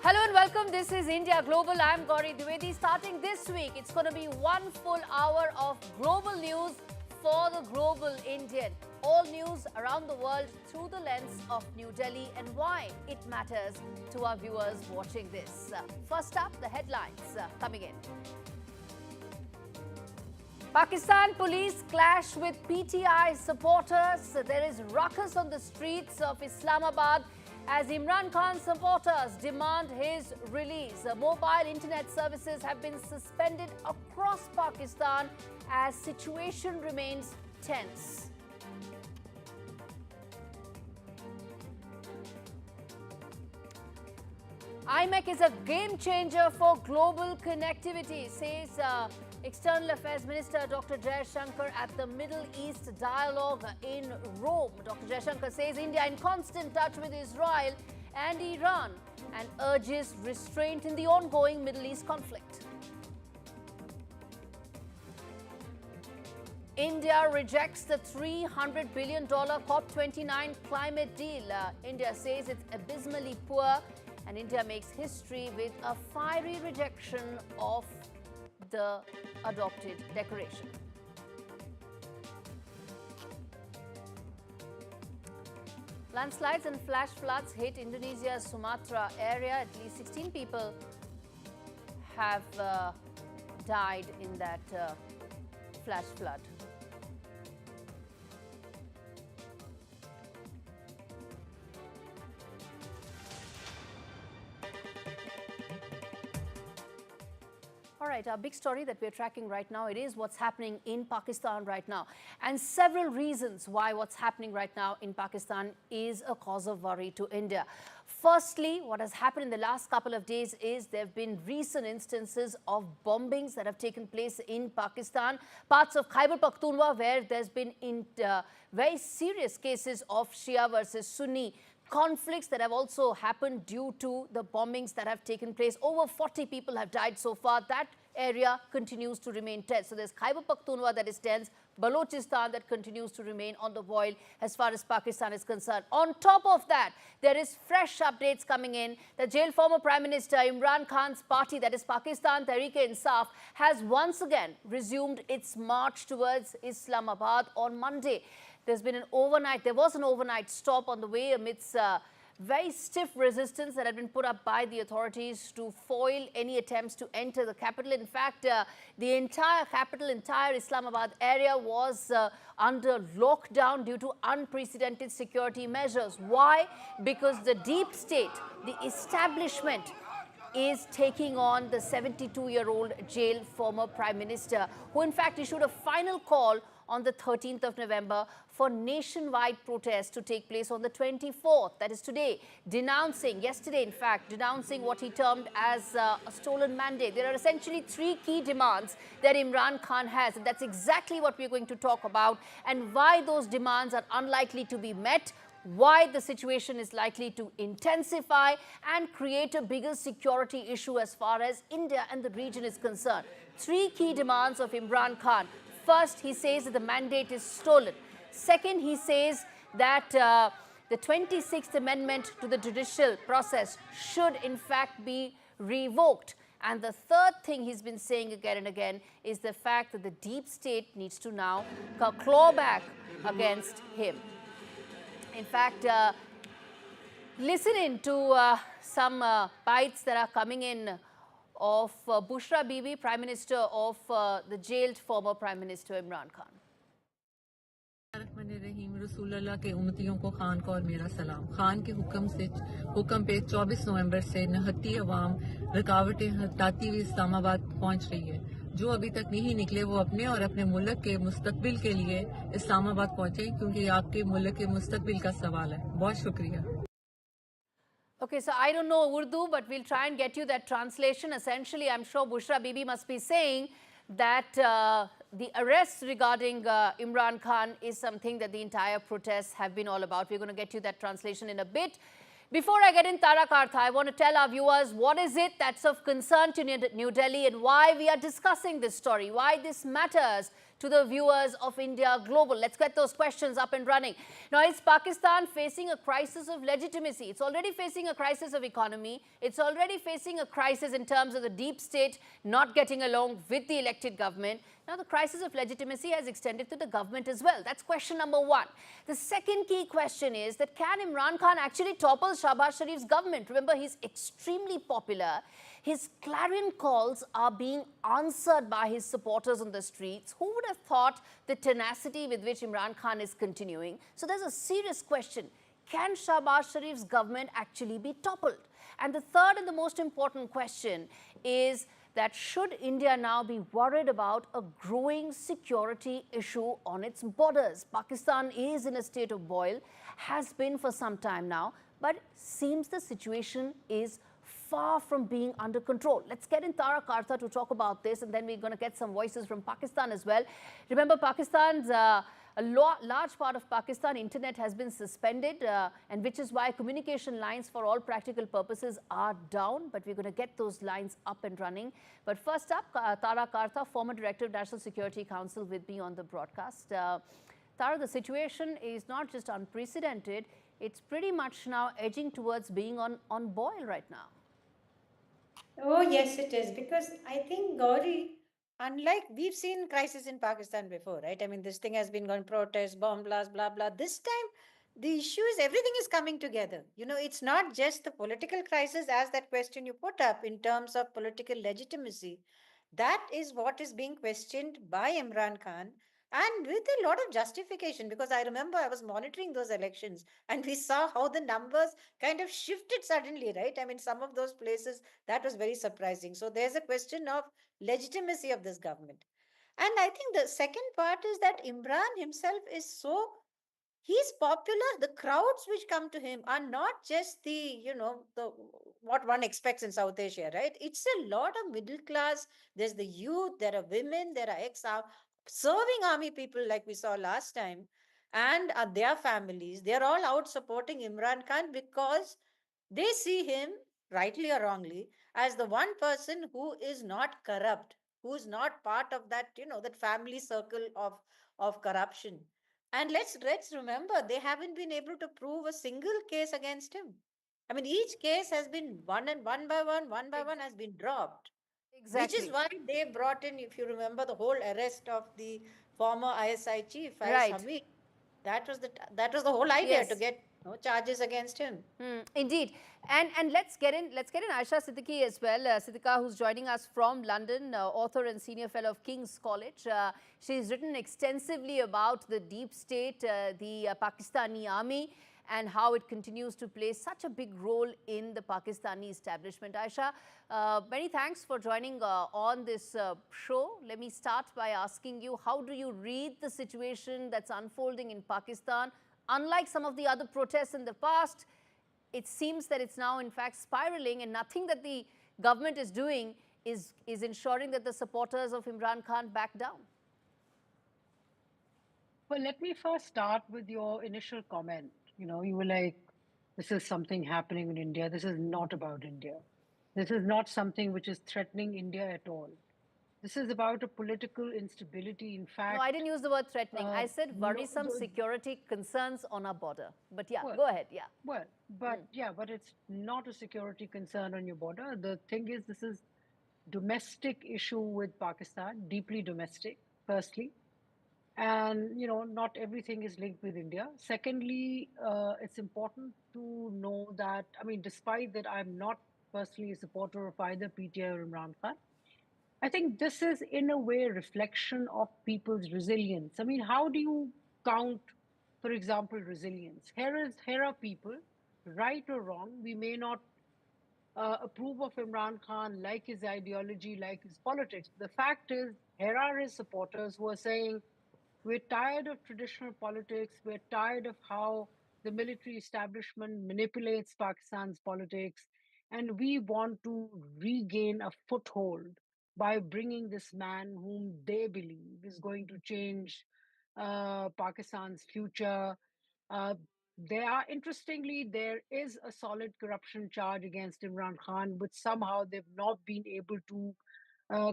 Hello and welcome. This is India Global. I'm Gaurie Dwivedi. Starting this week, it's going to be 1 full hour of global news for the global Indian. All news around the world through the lens of New Delhi and why it matters to our viewers watching this. First up, the headlines coming in. Pakistan police clash with PTI supporters. There is ruckus on the streets of Islamabad as Imran Khan's supporters demand his release. Mobile internet services have been suspended across Pakistan as situation remains tense. IMEC is a game changer for global connectivity, says External Affairs Minister Dr. Jaishankar at the Middle East Dialogue in Rome. Dr. Jaishankar says India in constant touch with Israel and Iran and urges restraint in the ongoing Middle East conflict. India rejects the $300 billion Cop29 climate deal. India says it's abysmally poor, and India makes history with a fiery rejection of the adopted declaration. Landslides and flash floods hit Indonesia's Sumatra area. At least 16 people have died in that flash flood. All right, our big story that we're tracking right now, it is what's happening in Pakistan right now. And several reasons why what's happening right now in Pakistan is a cause of worry to India. Firstly, what has happened in the last couple of days is there have been recent instances of bombings that have taken place in Pakistan. Parts of Khyber Pakhtunkhwa where there's been very serious cases of Shia versus Sunni conflicts that have also happened due to the bombings that have taken place. Over 40 people have died so far. That area continues to remain tense. So there's Khyber Pakhtunkhwa that is tense, Balochistan that continues to remain on the boil as far as Pakistan is concerned. On top of that, there is fresh updates coming in. The jailed former Prime Minister Imran Khan's party, that is Pakistan Tehreek-i-Insaf, has once again resumed its march towards Islamabad on Monday. There was an overnight stop on the way amidst very stiff resistance that had been put up by the authorities to foil any attempts to enter the capital. In fact, the entire capital, entire Islamabad area was under lockdown due to unprecedented security measures. Why? Because the deep state, the establishment, is taking on the 72-year-old jailed former Prime Minister, who in fact issued a final call on the 13th of November for nationwide protests to take place on the 24th, that is today, yesterday in fact, denouncing what he termed as a stolen mandate. There are essentially three key demands that Imran Khan has, and that's exactly what we're going to talk about and why those demands are unlikely to be met, why the situation is likely to intensify and create a bigger security issue as far as India and the region is concerned. Three key demands of Imran Khan. First, he says that the mandate is stolen. Second, he says that the 26th Amendment to the judicial process should in fact be revoked. And the third thing he's been saying again and again is the fact that the deep state needs to now claw back against him. In fact, listen in to some bites that are coming in of Bushra Bibi, Prime Minister of the jailed former Prime Minister Imran Khan. रसूलुल्लाह के उम्मतियों को खान को और मेरा सलाम। खान के हुक्म पे 24 नवंबर से नहत्ती अवाम रुकावटें हटाती हुई इस्लामाबाद पहुंच रही है। जो अभी तक नहीं निकले वो अपने और अपने मुल्क के मुस्तकबिल के लिए इस्लामाबाद पहुंचे, क्योंकि आपके मुल्क के मुस्तकबिल का सवाल है। बहुत शुक्रिया। Okay, so I don't know Urdu, but we'll try and get you that translation. Essentially, I'm sure Bushra Bibi must be saying that the arrests regarding Imran Khan is something that the entire protests have been all about. We're going to get you that translation in a bit. Before I get in Tara Kartha, I want to tell our viewers what is it that's of concern to New Delhi and why we are discussing this story, why this matters to the viewers of India Global. Let's get those questions up and running. Now, is Pakistan facing a crisis of legitimacy? It's already facing a crisis of economy. It's already facing a crisis in terms of the deep state not getting along with the elected government. Now, the crisis of legitimacy has extended to the government as well. That's question number one. The second key question is that can Imran Khan actually topple Shahbaz Sharif's government? Remember, he's extremely popular. His clarion calls are being answered by his supporters on the streets. Who would have thought the tenacity with which Imran Khan is continuing? So there's a serious question. Can Shahbaz Sharif's government actually be toppled? And the third and the most important question is that should India now be worried about a growing security issue on its borders? Pakistan is in a state of boil, has been for some time now, but seems the situation is far from being under control. Let's get in Tara Kartha to talk about this, and then we're going to get some voices from Pakistan as well. Remember, Pakistan's a large part of Pakistan internet has been suspended, and which is why communication lines for all practical purposes are down, but we're going to get those lines up and running. But first up, Tara Kartha, former director of National Security Council, with me on the broadcast. Tara, the situation is not just unprecedented, it's pretty much now edging towards being on boil right now. Oh, yes, it is. Because I think Gaurie, unlike we've seen crisis in Pakistan before, right? I mean, this thing has been going protest, bomb blast, blah, blah. This time, the issue is everything is coming together. You know, it's not just the political crisis, as that question you put up in terms of political legitimacy. That is what is being questioned by Imran Khan, and with a lot of justification, because I remember I was monitoring those elections and we saw how the numbers kind of shifted suddenly, right? I mean, some of those places, that was very surprising. So there's a question of legitimacy of this government. And I think the second part is that Imran himself is so, he's popular. The crowds which come to him are not just the what one expects in South Asia, right? It's a lot of middle class. There's the youth, there are women, there are serving army people like we saw last time, and their families. They're all out supporting Imran Khan because they see him, rightly or wrongly, as the one person who is not corrupt, who's not part of that family circle of corruption. And let's remember, they haven't been able to prove a single case against him. I mean, each case has been one by one has been dropped. Which is Exactly. why they brought in, if you remember, the whole arrest of the former ISI chief, Faiz Right. Hamid. That was the whole idea, to Yes. get charges against him. Indeed, and let's get in Aisha Siddiqui as well. Siddiqa, who's joining us from London, author and senior fellow of King's College. She's written extensively about the deep state, the Pakistani army, and how it continues to play such a big role in the Pakistani establishment. Aisha, many thanks for joining on this show. Let me start by asking you, how do you read the situation that's unfolding in Pakistan? Unlike some of the other protests in the past, it seems that it's now in fact spiraling, and nothing that the government is doing is ensuring that the supporters of Imran Khan back down. Well, let me first start with your initial comment. You were like, this is something happening in India. This is not about India. This is not something which is threatening India at all. This is about a political instability. In No, I fact, didn't use the word threatening. I said no, worrisome security concerns on our border. But yeah, well, go ahead. Yeah. but it's not a security concern on your border. The thing is, this is domestic issue with Pakistan, deeply domestic, firstly. And not everything is linked with India. Secondly, it's important to know that, I mean, despite that I'm not personally a supporter of either PTI or Imran Khan, I think this is in a way a reflection of people's resilience. I mean, how do you count, for example, resilience? Here are people, right or wrong, we may not approve of Imran Khan, like his ideology, like his politics. The fact is, here are his supporters who are saying, we're tired of traditional politics. We're tired of how the military establishment manipulates Pakistan's politics. And we want to regain a foothold by bringing this man whom they believe is going to change Pakistan's future. Uh, interestingly, there is a solid corruption charge against Imran Khan, which somehow they've not been able to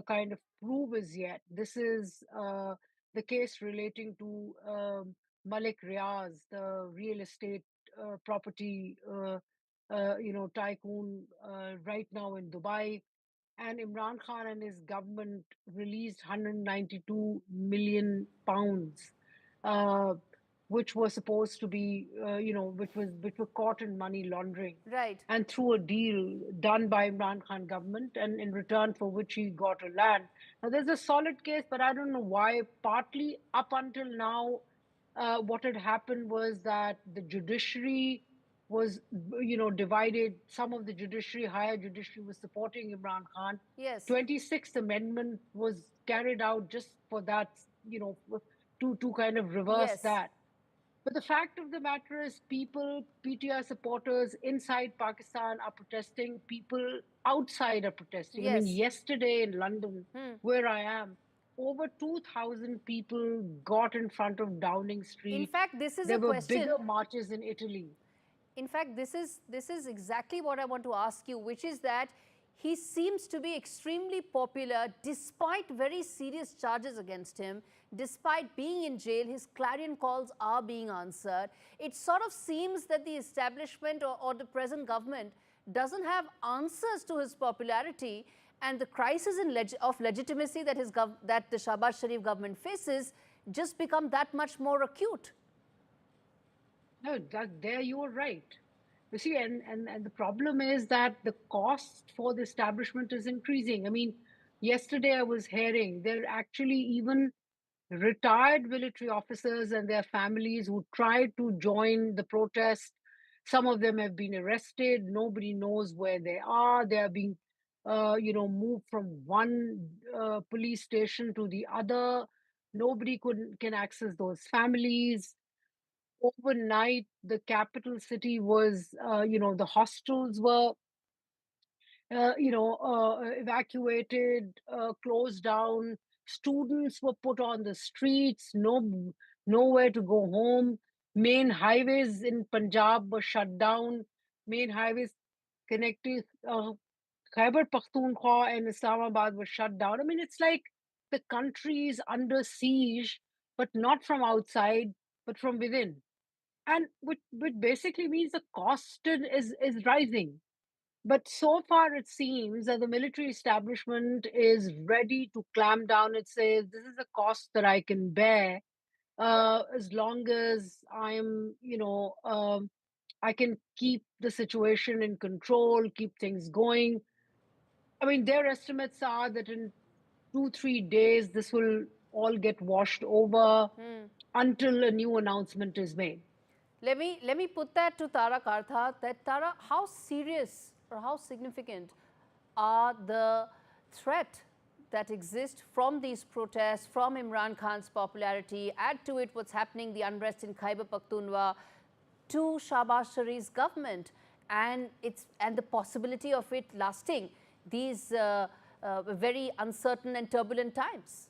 kind of prove as yet. This is the case relating to Malik Riaz, the real estate property tycoon right now in Dubai. And Imran Khan and his government released 192 million pounds, uh, which were supposed to be, which were caught in money laundering, Right. and through a deal done by Imran Khan government, and in return for which he got a land. Now there's a solid case, but I don't know why. Partly up until now, what had happened was that the judiciary was, divided. Some of the judiciary, higher judiciary, was supporting Imran Khan. Yes. 26th Amendment was carried out just for that, to kind of reverse Yes. that. But the fact of the matter is, people, PTR supporters inside Pakistan are protesting, people outside are protesting. I mean, Yes. yesterday in London, where I am, over 2,000 people got in front of Downing In Street. fact, this is There a were question. bigger marches in Italy. In fact, this is exactly what I want to ask you, which is that he seems to be extremely popular despite very serious charges against him. Despite being in jail, his clarion calls are being answered. It sort of seems that the establishment or the present government doesn't have answers to his popularity, and the crisis of legitimacy that that the Shahbaz Sharif government faces just become that much more acute. No, there you are right. You see, and the problem is that the cost for the establishment is increasing. I mean, yesterday I was hearing there are actually even retired military officers and their families who tried to join the protest. Some of them have been arrested. Nobody knows where they are. They are being, moved from one police station to the other. Nobody can access those families. Overnight, the capital city was, the hostels were, evacuated, closed down. Students were put on the streets, nowhere to go home. Main highways in Punjab were shut down. Main highways connecting Khyber Pakhtunkhwa and Islamabad were shut down. I mean, it's like the country is under siege, but not from outside, but from within. And which basically means the cost is rising. But so far, it seems that the military establishment is ready to clamp down. It says this is a cost that I can bear as long as I can keep the situation in control, keep things going. I mean, their estimates are that in 2-3 days, this will all get washed over until a new announcement is made. Let me put that to Tara Kartha. That Tara, how serious or how significant are the threat that exists from these protests, from Imran Khan's popularity? Add to it what's happening, the unrest in Khyber Pakhtunkhwa, to Shahbaz Sharif's government, and the possibility of it lasting these very uncertain and turbulent times.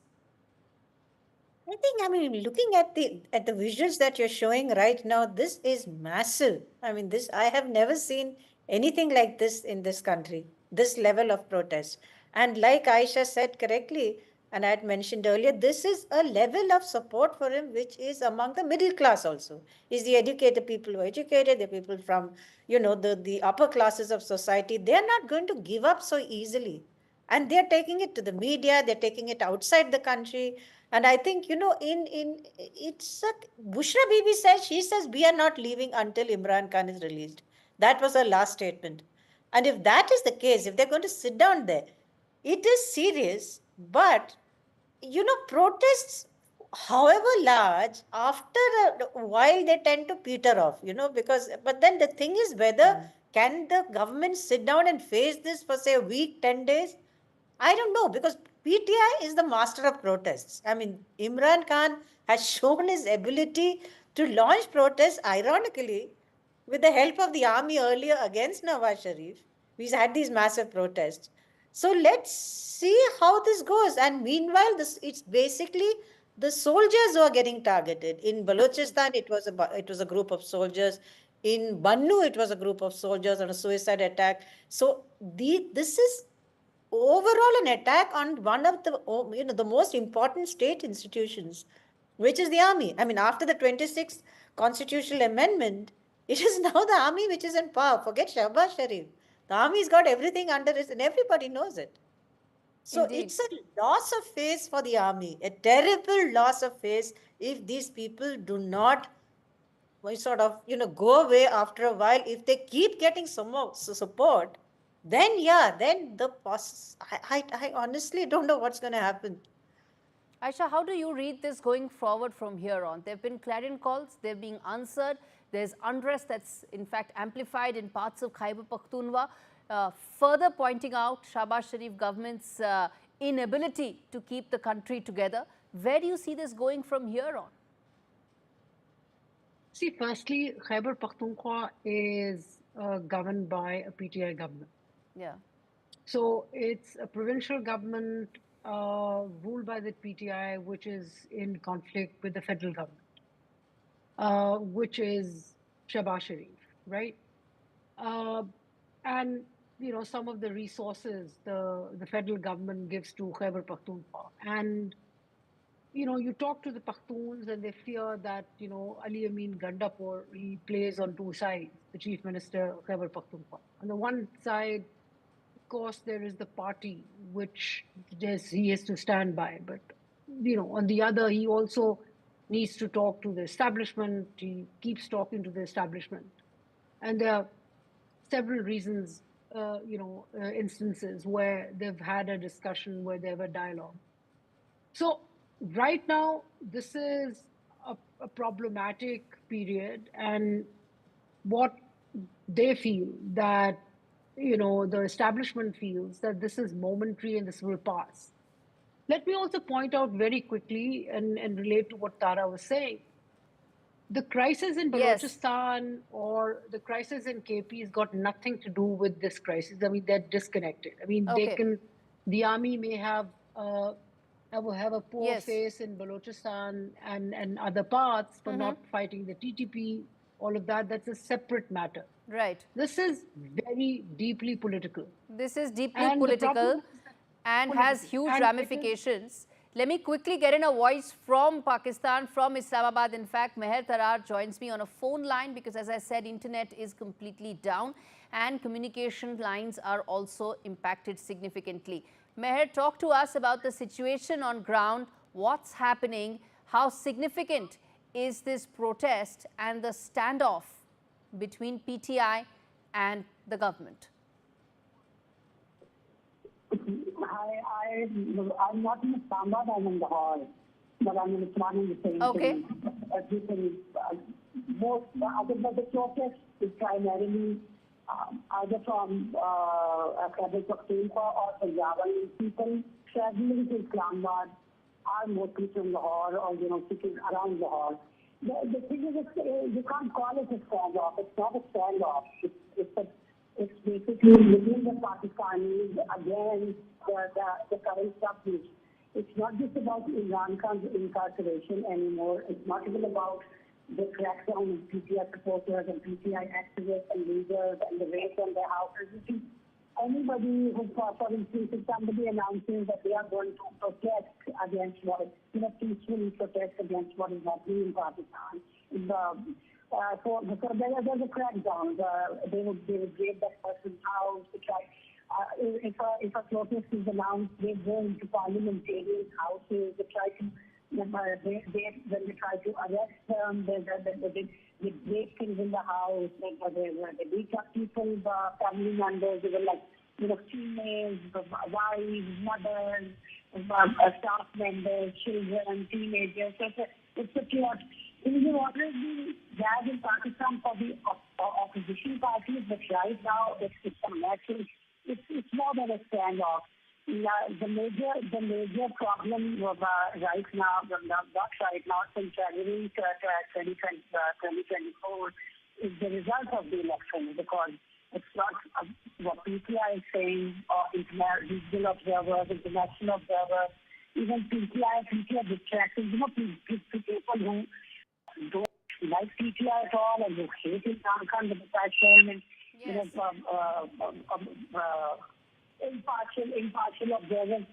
I think, I mean, looking at the visuals that you're showing right now, this is massive. I mean, I have never seen anything like this in this country, this level of protest. And like Aisha said correctly, and I had mentioned earlier, this is a level of support for him which is among the middle class also. Is the educated people who are educated, the people from, the upper classes of society. They're not going to give up so easily. And they're taking it to the media, they're taking it outside the country. And I think, it's Bushra Bibi says, she says, we are not leaving until Imran Khan is released. That was her last statement. And if that is the case, if they're going to sit down there, it is serious. But, protests, however large, after a while, they tend to peter off, but then the thing is whether can the government sit down and face this for, say, a week, 10 days? I don't know, because PTI is the master of protests. I mean, Imran Khan has shown his ability to launch protests, ironically, with the help of the army earlier against Nawaz Sharif. We've had these massive protests. So let's see how this goes. And meanwhile, it's basically the soldiers who are getting targeted. In Balochistan, it was a group of soldiers. In Bannu, it was a group of soldiers on a suicide attack. So this is overall an attack on one of the, the most important state institutions, which is the army. I mean, after the 26th constitutional amendment, it is now the army which is in power. Forget Shahbaz Sharif. The army's got everything under it, and everybody knows it. So Indeed. it's a loss of face for the army, a terrible loss of face if these people do not sort of, go away after a while. If they keep getting some more support, then yeah, then I honestly don't know what's going to happen. Aisha, how do you read this going forward from here on? There have been clarion calls, they're being answered. There's unrest that's in fact amplified in parts of Khyber Pakhtunkhwa, further pointing out Shahbaz Sharif government's inability to keep the country together. Where do you see this going from here on? See, firstly, Khyber Pakhtunkhwa is governed by a PTI government. Yeah. So it's a provincial government ruled by the PTI, which is in conflict with the federal government, which is Shahbaz Sharif, right? And some of the resources the federal government gives to Khyber Pakhtunkhwa, and you talk to the Pakhtuns and they fear that Ali Amin Gandapur, he plays on two sides. The chief minister of Khyber Pakhtunkhwa, on the one side, of course, there is the party which he has to stand by, but on the other, he also needs to talk to the establishment. He keeps talking to the establishment, and there are several reasons, instances where they've had a discussion, where they have a dialogue. So right now, this is a problematic period, and what they feel that, the establishment feels that this is momentary and this will pass. Let me also point out very quickly and relate to what Tara was saying. The crisis in Balochistan or the crisis in KP has got nothing to do with this crisis. I mean, they're disconnected. I mean, the army may have a poor face in Balochistan and other parts for not fighting the TTP, all of that. That's a separate matter. Right. This is very deeply political. This is deeply political and has huge ramifications. Let me quickly get in a voice from Pakistan, from Islamabad. In fact, Meher Tarar joins me on a phone line because, as I said, internet is completely down and communication lines are also impacted significantly. Meher, talk to us about the situation on ground, what's happening, how significant is this protest and the standoff between PTI and the government? I'm not in Islamabad, I'm in Lahore, but I'm in Islam the same thing. Everything, most the protest is primarily either from Khyber Pakhtunkhwa or Punjabi people traveling to Islamabad are mostly from Lahore or cities around Lahore. The thing is, you can't call it a standoff. It's not a standoff. It's basically between the Pakistanis against the current government. It's not just about Imran Khan's incarceration anymore. It's not even about the crackdown on PTI supporters and PTI activists and leaders and the raids on their houses. Anybody who, for instance, if somebody announces that they are going to protest against peacefully protest against what is happening in Pakistan, so there's a crackdown. They would raid that person's house to try. If a protest is announced, they go into parliamentarian houses. They try to when they try to arrest them, they break things in the house. They beat up people, family members. They were like females, wives, mothers, staff members, children, teenagers. So it's a chaos. It has always been bad in Pakistan for the opposition parties, but right now it's more than a standoff. The major problem right now, not right now, since January 2024, is the result of the election, because it's not what PTI is saying, or regional observers, international observers, even PTI distracting, people who don't like PTI at all and who hate Imran Khan with the passion, and impartial observers.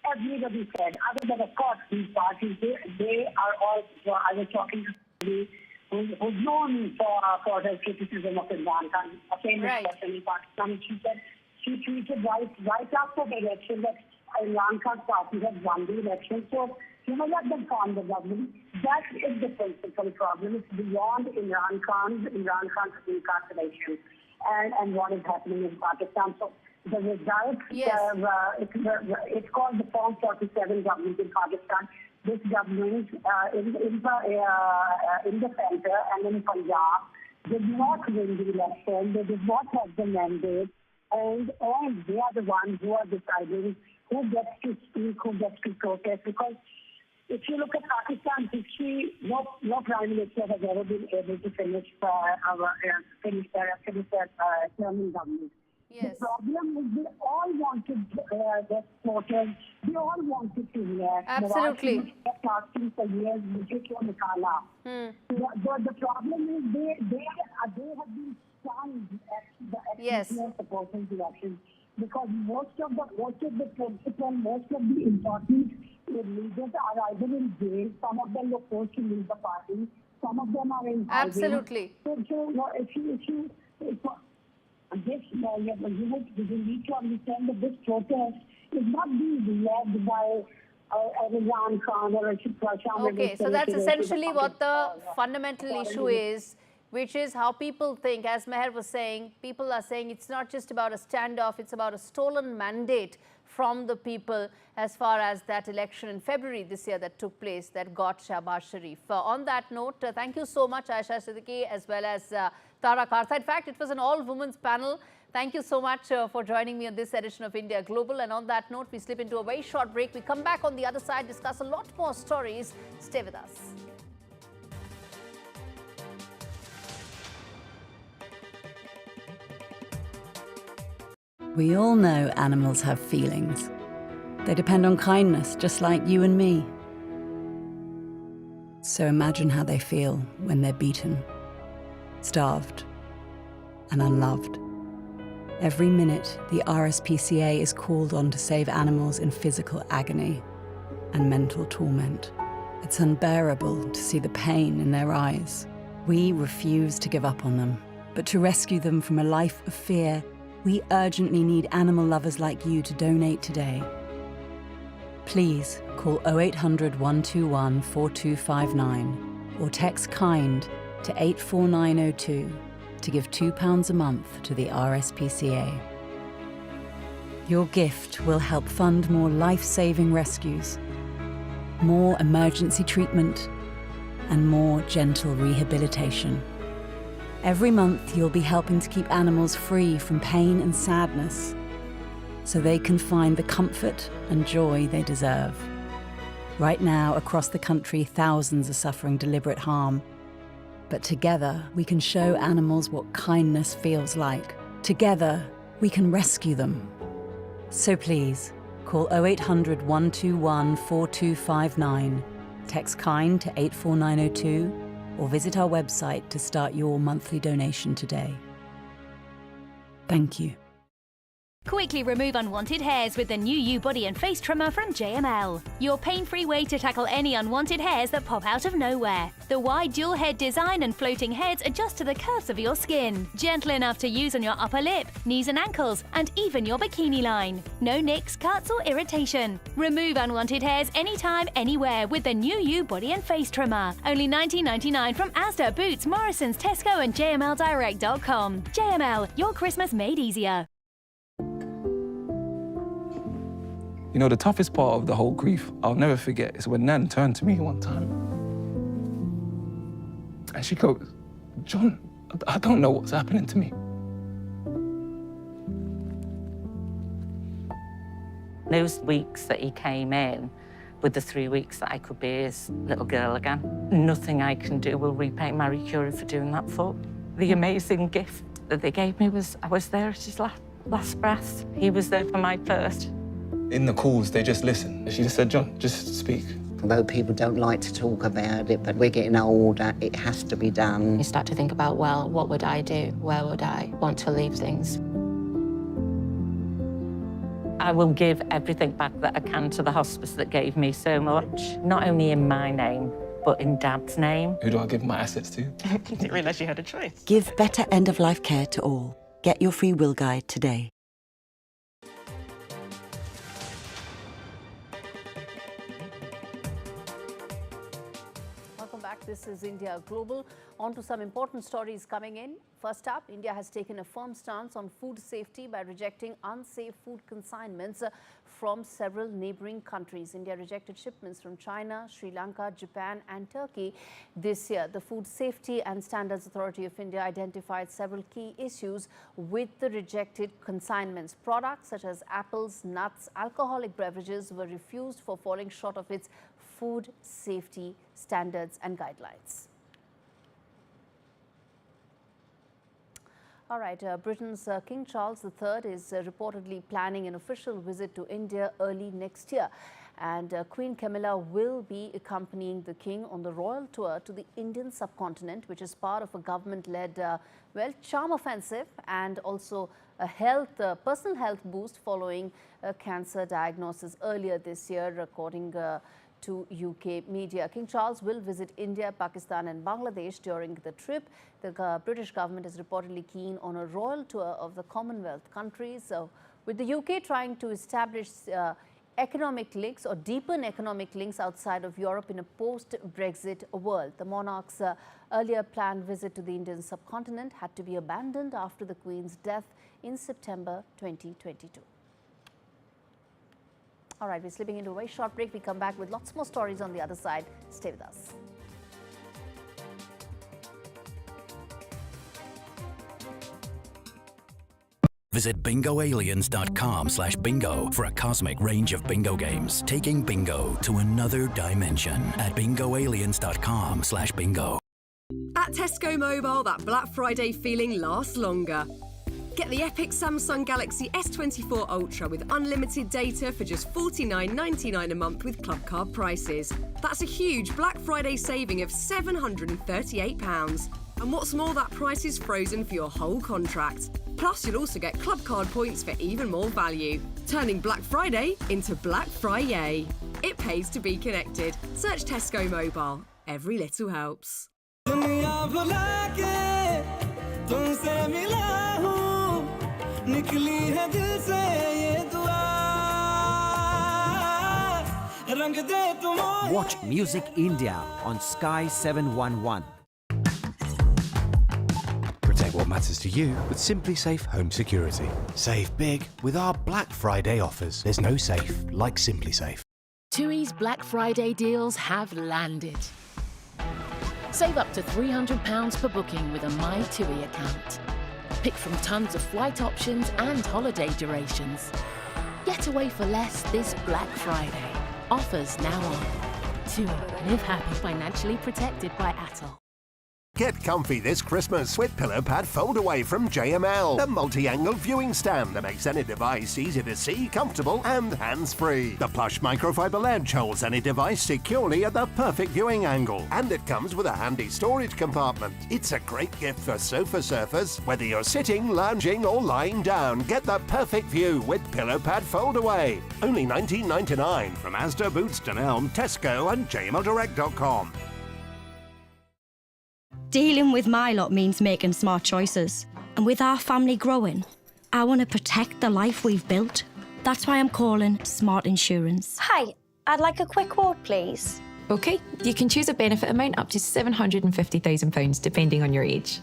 Everybody said, other than of course these parties, they are all. I was talking to somebody who's known for her criticism of Imran Khan, a famous person in Pakistan. She said she tweeted right after the election that Imran Khan's party had won the election. So let them form the government. That is the principal problem. It's beyond Imran Khan's incarceration and what is happening in Pakistan. So the result, it's called the Form 47 government in Pakistan. This government in the center and in Punjab did not win the election. They did not have the mandate, and they are the ones who are deciding who gets to speak, who gets to protest. Because if you look at Pakistan's history, no prime minister has ever been able to finish their term in government. Yes. The problem is they all wanted their supporters. They all wanted to react. Absolutely. Kept asking for years, The problem is they have been stunned at the executive supporting the elections, because most of the principal, most of the important leaders are either in jail. Some of them were forced to leave the party. Some of them are in hiding. Absolutely. So you need to understand that this protest is not being led by Imran Khan or Shah. Okay, so that's essentially what the fundamental issue is, which is how people think. As Meher was saying, people are saying it's not just about a standoff, it's about a stolen mandate from the people as far as that election in February this year that took place that got Shahbaz Sharif. On that note, thank you so much, Aisha Siddiqui, as well as Tara Kartha. In fact, it was an all-women's panel. Thank you so much for joining me on this edition of India Global. And on that note, we slip into a very short break. We come back on the other side, discuss a lot more stories. Stay with us. We all know animals have feelings. They depend on kindness, just like you and me. So imagine how they feel when they're beaten, starved, and unloved. Every minute, the RSPCA is called on to save animals in physical agony and mental torment. It's unbearable to see the pain in their eyes. We refuse to give up on them, but to rescue them from a life of fear, we urgently need animal lovers like you to donate today. Please call 0800 121 4259 or text KIND to 84902 to give £2 a month to the RSPCA. Your gift will help fund more life-saving rescues, more emergency treatment, and more gentle rehabilitation. Every month, you'll be helping to keep animals free from pain and sadness, so they can find the comfort and joy they deserve. Right now, across the country, thousands are suffering deliberate harm. But together, we can show animals what kindness feels like. Together, we can rescue them. So please, call 0800 121 4259, text KIND to 84902, or visit our website to start your monthly donation today. Thank you. Quickly remove unwanted hairs with the new U Body and Face Trimmer from JML. Your pain-free way to tackle any unwanted hairs that pop out of nowhere. The wide dual head design and floating heads adjust to the curves of your skin. Gentle enough to use on your upper lip, knees and ankles, and even your bikini line. No nicks, cuts or irritation. Remove unwanted hairs anytime, anywhere with the new U Body and Face Trimmer. Only $19.99 from Asda, Boots, Morrison's, Tesco and JMLDirect.com. JML, your Christmas made easier. You know, the toughest part of the whole grief, I'll never forget, is when Nan turned to me one time. And she goes, "John, I don't know what's happening to me." Those weeks that he came in, with the 3 weeks that I could be his little girl again, nothing I can do will repay Marie Curie for doing that for. The amazing gift that they gave me was I was there at his last breath. He was there for my first. In the calls, they just listen. She just said, "John, just speak." Although people don't like to talk about it, but we're getting older, it has to be done. You start to think about, well, what would I do? Where would I want to leave things? I will give everything back that I can to the hospice that gave me so much, not only in my name, but in Dad's name. Who do I give my assets to? Didn't realise you had a choice. Give better end-of-life care to all. Get your free will guide today. Welcome back. This is India Global. On to some important stories coming in. First up, India has taken a firm stance on food safety by rejecting unsafe food consignments from several neighboring countries. India rejected shipments from China, Sri Lanka, Japan and Turkey this year. The Food Safety and Standards Authority of India identified several key issues with the rejected consignments. Products such as apples, nuts, alcoholic beverages were refused for falling short of its food safety standards and guidelines. All right, Britain's King Charles III is reportedly planning an official visit to India early next year. And Queen Camilla will be accompanying the king on the royal tour to the Indian subcontinent, which is part of a government-led, charm offensive and also a personal health boost following a cancer diagnosis earlier this year, according to UK media. King Charles will visit India, Pakistan and Bangladesh during the trip. The British government is reportedly keen on a royal tour of the Commonwealth countries, with the UK trying to establish economic links or deepen economic links outside of Europe in a post-Brexit world. The monarch's earlier planned visit to the Indian subcontinent had to be abandoned after the Queen's death in September 2022. All right, we're slipping into a very short break. We come back with lots more stories on the other side. Stay with us. Visit bingoaliens.com/bingo for a cosmic range of bingo games, taking bingo to another dimension at bingoaliens.com/bingo. At Tesco Mobile, that Black Friday feeling lasts longer. Get the epic Samsung Galaxy S24 Ultra with unlimited data for just $49.99 a month with Club Card prices. That's a huge Black Friday saving of £738. And what's more, that price is frozen for your whole contract. Plus, you'll also get Club Card points for even more value, turning Black Friday into Black Friday. It pays to be connected. Search Tesco Mobile. Every little helps. Watch Music India on Sky 711. Protect what matters to you with Simply Safe Home Security. Save big with our Black Friday offers. There's no safe like Simply Safe. TUI's Black Friday deals have landed. Save up to £300 per booking with a My TUI account. Pick from tons of flight options and holiday durations. Get away for less this Black Friday. Offers now on. TUI. Live happy. Financially protected by Atoll. Get comfy this Christmas with Pillow Pad Fold Away from JML, the multi-angle viewing stand that makes any device easy to see, comfortable and hands-free. The plush microfiber ledge holds any device securely at the perfect viewing angle, and it comes with a handy storage compartment. It's a great gift for sofa surfers. Whether you're sitting, lounging or lying down, get the perfect view with Pillow Pad Fold Away. Only $19.99 from Asda, Boots, Dunelm, Tesco and jmldirect.com. Dealing with my lot means making smart choices. And with our family growing, I want to protect the life we've built. That's why I'm calling Smart Insurance. Hi, I'd like a quick quote, please. OK, you can choose a benefit amount up to £750,000 depending on your age.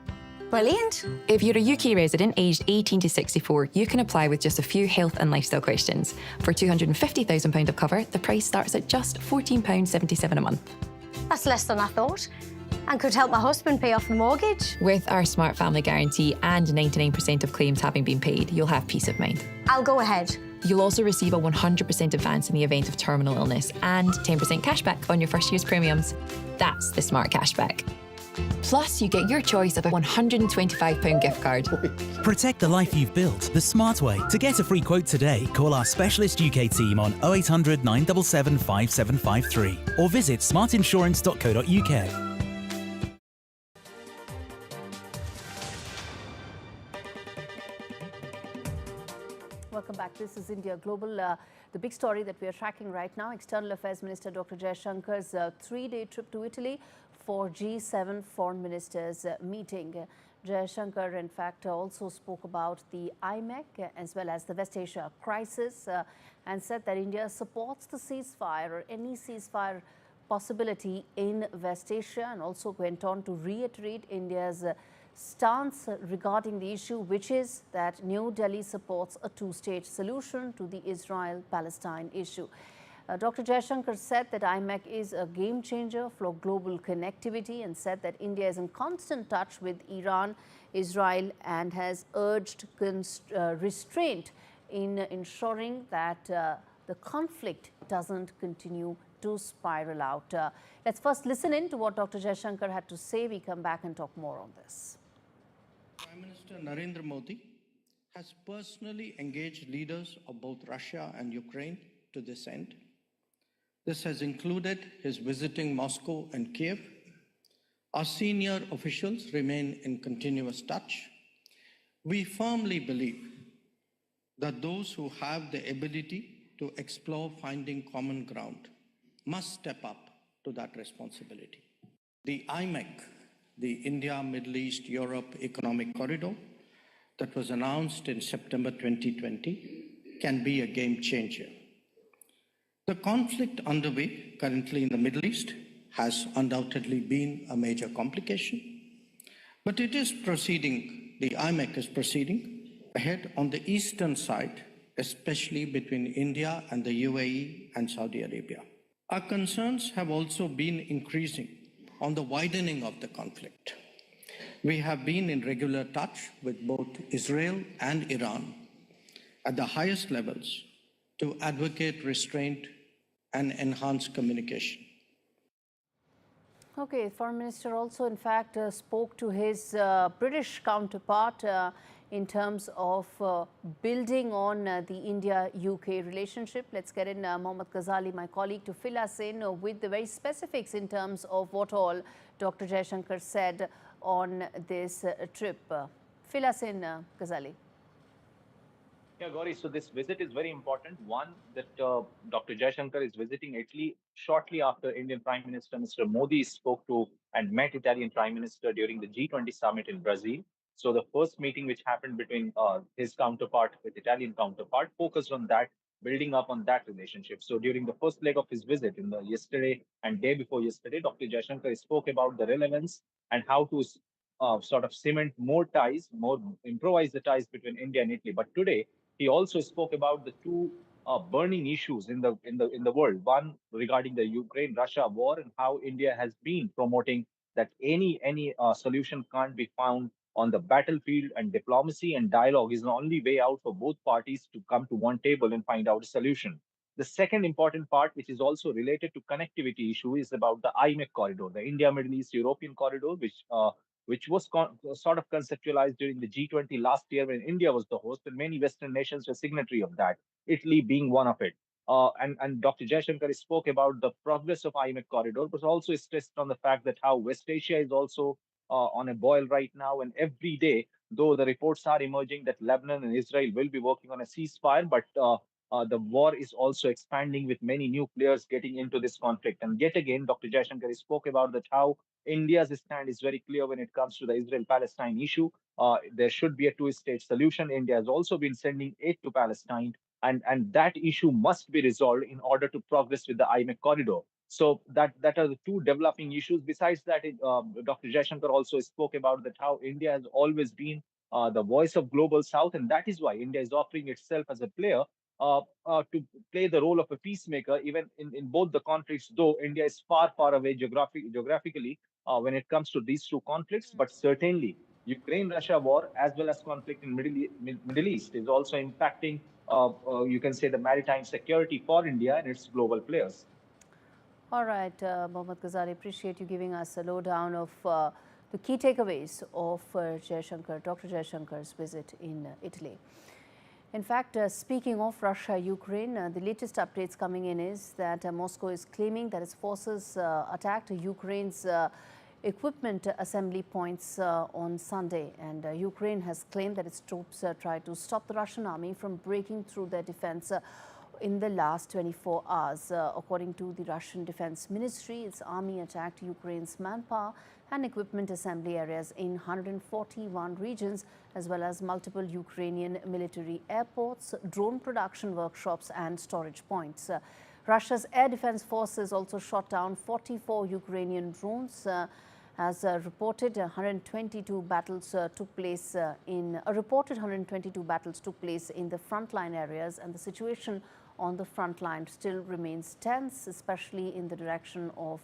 Brilliant. If you're a UK resident aged 18 to 64, you can apply with just a few health and lifestyle questions. For £250,000 of cover, the price starts at just £14.77 a month. That's less than I thought. And could help my husband pay off the mortgage. With our Smart Family Guarantee and 99% of claims having been paid, you'll have peace of mind. I'll go ahead. You'll also receive a 100% advance in the event of terminal illness and 10% cashback on your first year's premiums. That's the Smart Cashback. Plus, you get your choice of a £125 gift card. Protect the life you've built the smart way. To get a free quote today, call our specialist UK team on 0800 977 5753 or visit smartinsurance.co.uk. Welcome back This is India Global. The big story that we are tracking right now, External Affairs Minister Dr. Jaishankar's three-day trip to Italy for G7 foreign ministers meeting. Jaishankar, in fact, also spoke about the IMEC as well as the West Asia crisis and said that India supports the ceasefire or any ceasefire possibility in West Asia, and also went on to reiterate India's stance regarding the issue, which is that New Delhi supports a two-state solution to the Israel-Palestine issue. Dr. Jaishankar said that IMEC is a game changer for global connectivity and said that India is in constant touch with Iran, Israel, and has urged restraint in ensuring that the conflict doesn't continue to spiral out. Let's first listen in to what Dr. Jaishankar had to say. We come back and talk more on this. Prime Minister Narendra Modi has personally engaged leaders of both Russia and Ukraine to this end. This has included his visiting Moscow and Kiev. Our senior officials remain in continuous touch. We firmly believe that those who have the ability to explore finding common ground must step up to that responsibility. The IMEC, the India, Middle East, Europe Economic Corridor, that was announced in September 2020, can be a game changer. The conflict underway currently in the Middle East has undoubtedly been a major complication, but it is proceeding, the IMEC is proceeding ahead on the eastern side, especially between India and the UAE and Saudi Arabia. Our concerns have also been increasing on the widening of the conflict. We have been in regular touch with both Israel and Iran at the highest levels to advocate restraint and enhance communication. Okay, Foreign Minister also, in fact, spoke to his British counterpart in terms of building on the India-UK relationship. Let's get in Mohammad Ghazali, my colleague, to fill us in with the very specifics in terms of what all Dr. Jaishankar said on this trip. Fill us in, Ghazali. Yeah, Gaurie, so this visit is very important. One, that Dr. Jaishankar is visiting Italy shortly after Indian Prime Minister Mr. Modi spoke to and met Italian Prime Minister during the G20 summit in Brazil. So the first meeting which happened between his counterpart with Italian counterpart focused on that, building up on that relationship. So during the first leg of his visit in the yesterday and day before yesterday, Dr. Jaishankar spoke about the relevance and how to sort of cement more ties, more improvise the ties between India and Italy. But today, he also spoke about the two burning issues in the world. One regarding the Ukraine-Russia war and how India has been promoting that any solution can't be found on the battlefield, and diplomacy and dialogue is the only way out for both parties to come to one table and find out a solution. The second important part, which is also related to connectivity issue, is about the IMEC corridor, the India, Middle East, European corridor, which was sort of conceptualized during the G20 last year when India was the host, and many Western nations were signatory of that, Italy being one of it. And Dr. Jaishankar spoke about the progress of IMEC corridor, but also stressed on the fact that how West Asia is also on a boil right now, and every day, though the reports are emerging that Lebanon and Israel will be working on a ceasefire, but the war is also expanding with many new players getting into this conflict. And yet again, Dr. Jaishankar spoke about that how India's stand is very clear when it comes to the Israel-Palestine issue. There should be a two-state solution. India has also been sending aid to Palestine, and that issue must be resolved in order to progress with the IMEC corridor. So that are the two developing issues. Besides that, Dr. Jaishankar also spoke about that how India has always been the voice of global South, and that is why India is offering itself as a player to play the role of a peacemaker, even in both the conflicts, though India is far away geographically when it comes to these two conflicts. But certainly, Ukraine-Russia war, as well as conflict in Middle East, is also impacting, you can say, the maritime security for India and its global players. All right, Mohammad Ghazali, appreciate you giving us a lowdown of the key takeaways of Dr. Jaishankar's visit in Italy. In fact, speaking of Russia, Ukraine, the latest updates coming in is that Moscow is claiming that its forces attacked Ukraine's equipment assembly points on Sunday, and Ukraine has claimed that its troops tried to stop the Russian army from breaking through their defense in the last 24 hours. According to the Russian Defense Ministry, its army attacked Ukraine's manpower and equipment assembly areas in 141 regions, as well as multiple Ukrainian military airports, drone production workshops and storage points. Russia's air defense forces also shot down 44 Ukrainian drones. As reported, 122 battles took place in the frontline areas, and the situation on the front line still remains tense, especially in the direction of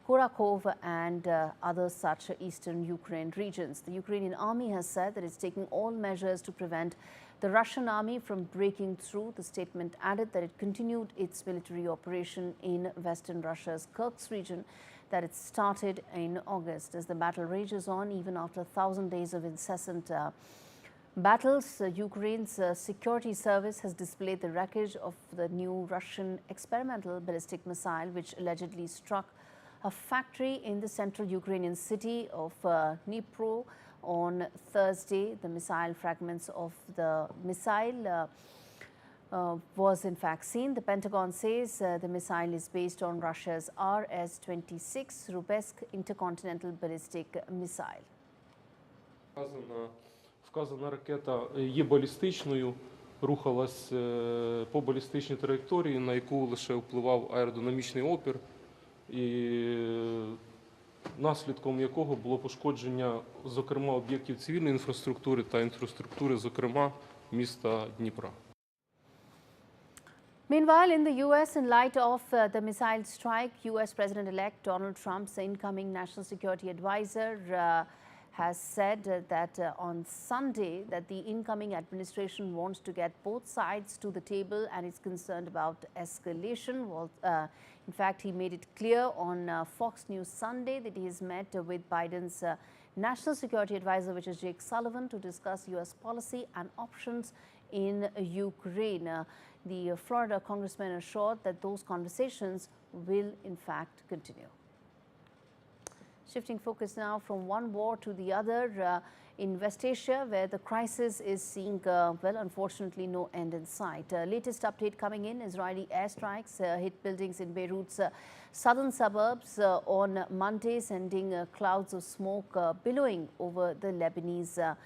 Kharkov and other such eastern Ukraine regions. The Ukrainian army has said that it's taking all measures to prevent the Russian army from breaking through. The statement added that it continued its military operation in western Russia's Kursk region that it started in August. As the battle rages on, even after 1,000 days of incessant battles, Ukraine's security service has displayed the wreckage of the new Russian experimental ballistic missile, which allegedly struck a factory in the central Ukrainian city of Dnipro on Thursday. The missile fragments of the missile was in fact seen. The Pentagon says the missile is based on Russia's RS-26 Rubesk intercontinental ballistic missile. Вказана ракета є балістичною, рухалась по балістичній траєкторії, на яку лише впливав аеродинамічний опір, і наслідком якого було пошкодження, зокрема, об'єктів цивільної інфраструктури та інфраструктури, зокрема, міста Дніпра. Meanwhile, in the U.S., in light of the missile strike, U.S. President-elect Donald Trump's incoming national security advisor has said that on Sunday that the incoming administration wants to get both sides to the table and is concerned about escalation. Well, in fact, he made it clear on Fox News Sunday that he has met with Biden's national security advisor, which is Jake Sullivan, to discuss U.S. policy and options in Ukraine. The Florida congressman assured that those conversations will in fact continue. Shifting focus now from one war to the other, in West Asia, where the crisis is seeing, well, unfortunately, no end in sight. Latest update coming in: Israeli airstrikes hit buildings in Beirut's southern suburbs on Monday, sending clouds of smoke billowing over the Lebanese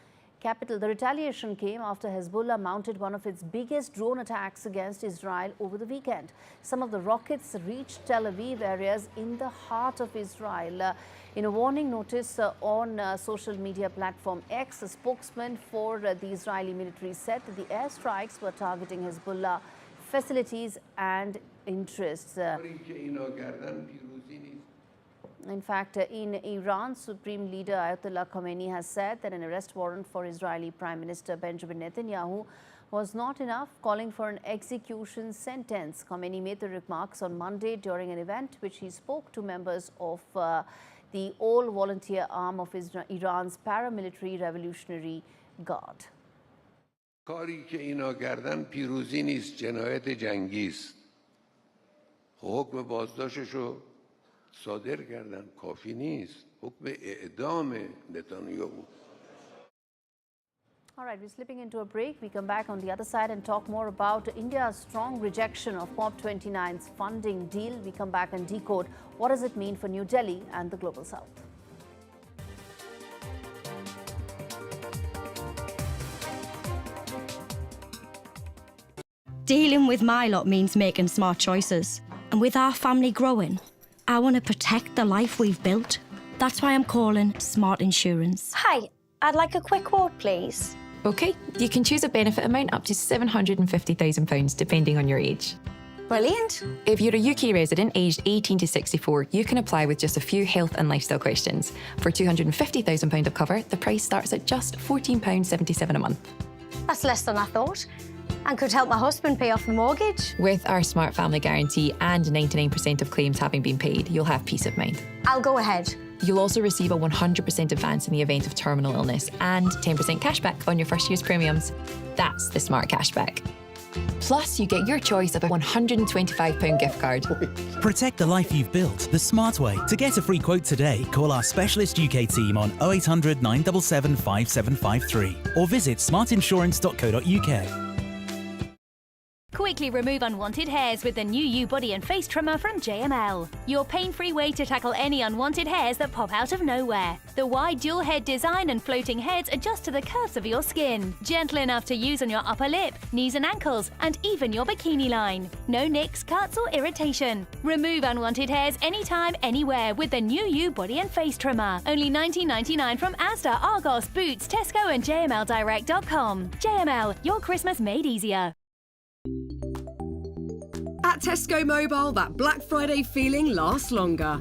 capital. The retaliation came after Hezbollah mounted one of its biggest drone attacks against Israel over the weekend. Some of the rockets reached Tel Aviv areas in the heart of Israel. In a warning notice on social media platform X, a spokesman for the Israeli military said that the airstrikes were targeting Hezbollah facilities and interests. In fact, in Iran, Supreme Leader Ayatollah Khamenei has said that an arrest warrant for Israeli Prime Minister Benjamin Netanyahu was not enough, calling for an execution sentence. Khamenei made the remarks on Monday during an event which he spoke to members of the all-volunteer arm of Iran's paramilitary Revolutionary Guard. کاری که اینا کردن پیروزی نیست، جنایت جنگی است. حکم بازداشتشو صادر کردن، کافی نیست. حکم اعدام نتانیاهو. All right, we're slipping into a break. We come back on the other side and talk more about India's strong rejection of Cop29's funding deal. We come back and decode what does it mean for New Delhi and the Global South. Dealing with my lot means making smart choices. And with our family growing, I want to protect the life we've built. That's why I'm calling Smart Insurance. Hi, I'd like a quick quote, please. OK, you can choose a benefit amount up to £750,000 depending on your age. Brilliant. If you're a UK resident aged 18 to 64, you can apply with just a few health and lifestyle questions. For £250,000 of cover, the price starts at just £14.77 a month. That's less than I thought, and could help my husband pay off the mortgage. With our Smart Family Guarantee and 99% of claims having been paid, you'll have peace of mind. I'll go ahead. You'll also receive a 100% advance in the event of terminal illness and 10% cashback on your first year's premiums. That's the Smart Cashback. Plus, you get your choice of a £125 gift card. Protect the life you've built the smart way. To get a free quote today, call our specialist UK team on 0800 977 5753 or visit smartinsurance.co.uk. Quickly remove unwanted hairs with the new U Body and Face Trimmer from JML. Your pain-free way to tackle any unwanted hairs that pop out of nowhere. The wide dual head design and floating heads adjust to the curves of your skin. Gentle enough to use on your upper lip, knees and ankles, and even your bikini line. No nicks, cuts or irritation. Remove unwanted hairs anytime, anywhere with the new U Body and Face Trimmer. Only $19.99 from Asda, Argos, Boots, Tesco and JMLdirect.com. JML, your Christmas made easier. At Tesco Mobile, that Black Friday feeling lasts longer.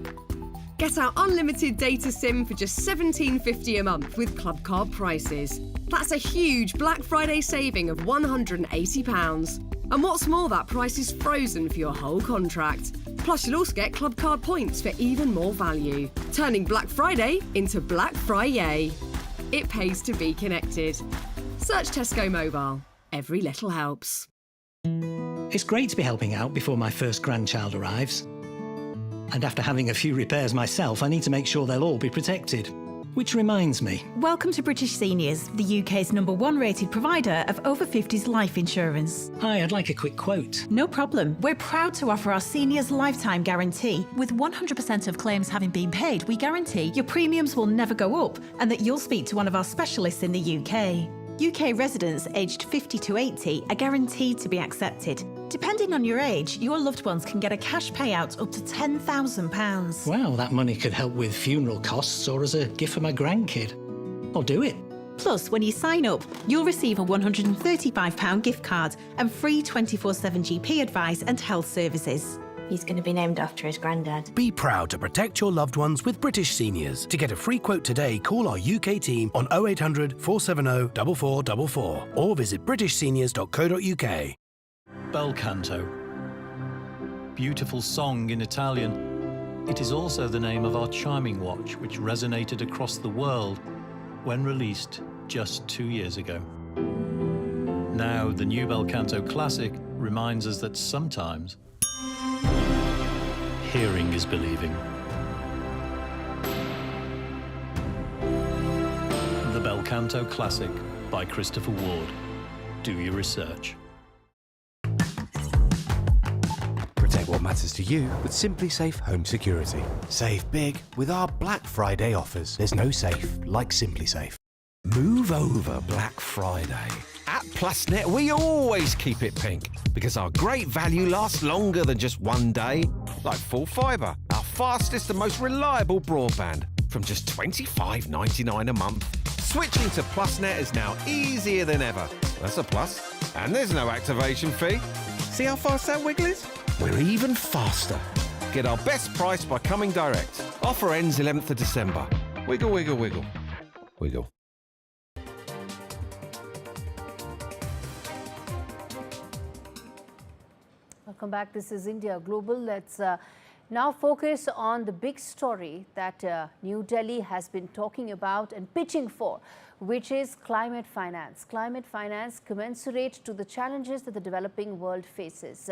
Get our unlimited data SIM for just $17.50 a month with Club Card prices. That's a huge Black Friday saving of £180. And what's more, that price is frozen for your whole contract. Plus, you'll also get Club Card points for even more value, turning Black Friday into Black Friday. It pays to be connected. Search Tesco Mobile. Every little helps. It's great to be helping out before my first grandchild arrives. And after having a few repairs myself, I need to make sure they'll all be protected. Which reminds me. Welcome to British Seniors, the UK's #1 rated provider of over 50s life insurance. Hi, I'd like a quick quote. No problem. We're proud to offer our seniors lifetime guarantee. With 100% of claims having been paid, we guarantee your premiums will never go up and that you'll speak to one of our specialists in the UK. UK residents aged 50 to 80 are guaranteed to be accepted. Depending on your age, your loved ones can get a cash payout up to £10,000. Wow, that money could help with funeral costs or as a gift for my grandkid. I'll do it. Plus, when you sign up, you'll receive a £135 gift card and free 24/7 GP advice and health services. He's going to be named after his granddad. Be proud to protect your loved ones with British Seniors. To get a free quote today, call our UK team on 0800 470 4444 or visit britishseniors.co.uk. Bel canto. Beautiful song in Italian. It is also the name of our chiming watch, which resonated across the world when released just 2 years ago. Now, the new Bel canto classic reminds us that sometimes hearing is believing. The Bel Canto Classic by Christopher Ward. Do your research. Protect what matters to you with Simply Safe Home Security. Save big with our Black Friday offers. There's no safe like Simply Safe. Move over Black Friday. At PlusNet, we always keep it pink because our great value lasts longer than just one day. Like full fibre, our fastest and most reliable broadband from just $25.99 a month. Switching to PlusNet is now easier than ever. That's a plus. And there's no activation fee. See how fast that wiggle is? We're even faster. Get our best price by coming direct. Offer ends 11th of December. Wiggle, wiggle, wiggle. Wiggle. Welcome back. This is India Global. Let's now focus on the big story that New Delhi has been talking about and pitching for, which is climate finance. Climate finance commensurate to the challenges that the developing world faces.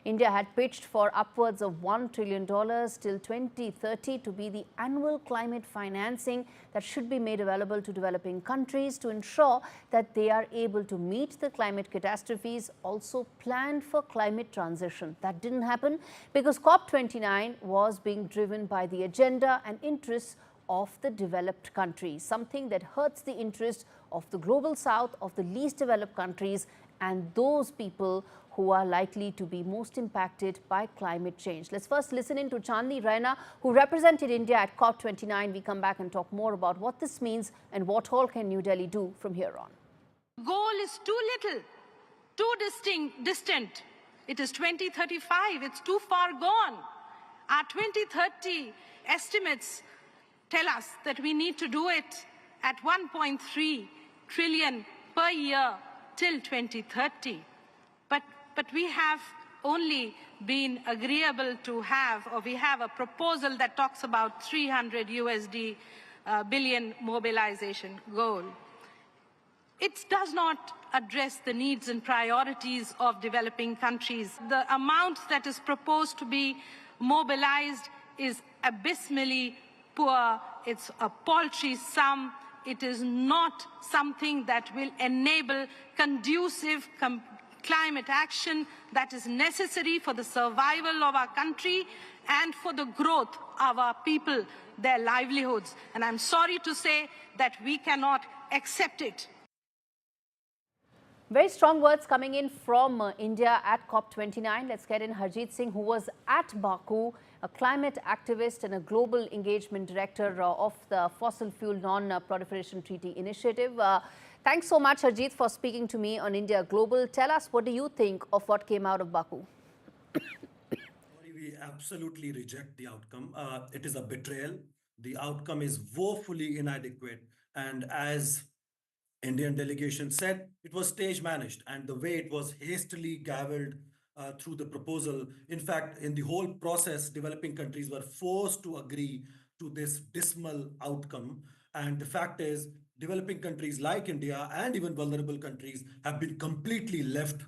India had pitched for upwards of $1 trillion till 2030 to be the annual climate financing that should be made available to developing countries to ensure that they are able to meet the climate catastrophes, also plan for climate transition. That didn't happen because Cop29 was being driven by the agenda and interests of the developed countries, something that hurts the interest of the global south, of the least developed countries, and those people who are likely to be most impacted by climate change. Let's first listen in to Chandni Raina, who represented India at Cop29. We come back and talk more about what this means and what all can New Delhi do from here on. Goal is too little, too distant. It is 2035, it's too far gone. Our 2030 estimates tell us that we need to do it at 1.3 trillion per year till 2030. But we have only been agreeable to have, or we have a proposal that talks about $300 billion mobilization goal. It does not address the needs and priorities of developing countries. The amount that is proposed to be mobilized is abysmally poor. It's a paltry sum. It is not something that will enable conducive climate action that is necessary for the survival of our country and for the growth of our people, their livelihoods. And I'm sorry to say that we cannot accept it. Very strong words coming in from India at COP29. Let's get in Harjeet Singh, who was at Baku, a climate activist and a global engagement director of the Fossil Fuel Non-Proliferation Treaty Initiative. Thanks so much, Harjeet, for speaking to me on India Global. Tell us, what do you think of what came out of Baku? We absolutely reject the outcome. It is a betrayal. The outcome is woefully inadequate. And as Indian delegation said, it was stage managed, and the way it was hastily gavelled through the proposal. In fact, in the whole process, developing countries were forced to agree to this dismal outcome. And the fact is, developing countries like India and even vulnerable countries have been completely left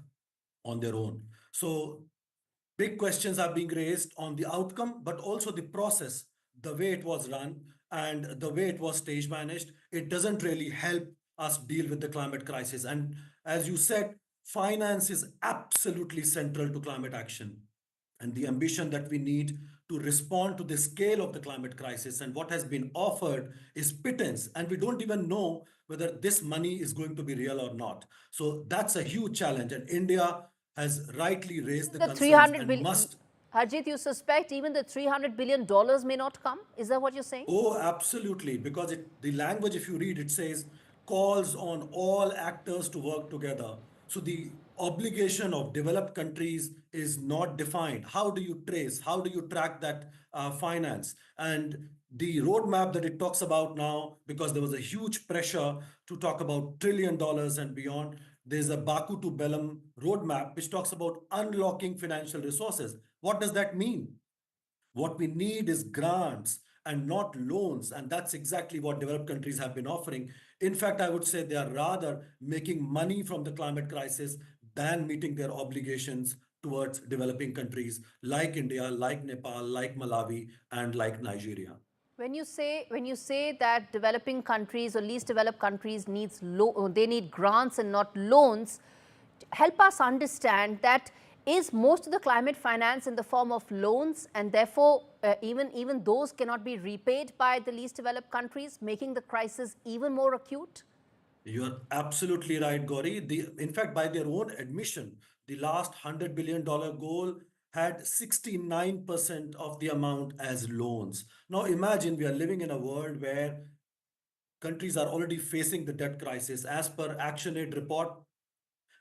on their own. So big questions are being raised on the outcome, but also the process, the way it was run and the way it was stage managed. It doesn't really help us deal with the climate crisis. And as you said, finance is absolutely central to climate action. And the ambition that we need to respond to the scale of the climate crisis and what has been offered is pittance. And we don't even know whether this money is going to be real or not. So that's a huge challenge. And India has rightly raised the concerns and must. Harjeet, you suspect even the $300 billion may not come? Is that what you're saying? Oh, absolutely. Because the language, if you read, it says, calls on all actors to work together. So the obligation of developed countries is not defined. How do you trace? How do you track that finance? And the roadmap that it talks about now, because there was a huge pressure to talk about $1 trillion and beyond, there's a Baku to Belém roadmap, which talks about unlocking financial resources. What does that mean? What we need is grants and not loans. And that's exactly what developed countries have been offering. In fact, I would say they are rather making money from the climate crisis than meeting their obligations towards developing countries like India, like Nepal, like Malawi, and like Nigeria. When you say that developing countries or least developed countries they need grants and not loans, help us understand that. Is most of the climate finance in the form of loans, and therefore even those cannot be repaid by the least developed countries, making the crisis even more acute? You're absolutely right, Gaurie. In fact, by their own admission, the last $100 billion goal had 69% of the amount as loans. Now imagine we are living in a world where countries are already facing the debt crisis. As per ActionAid report,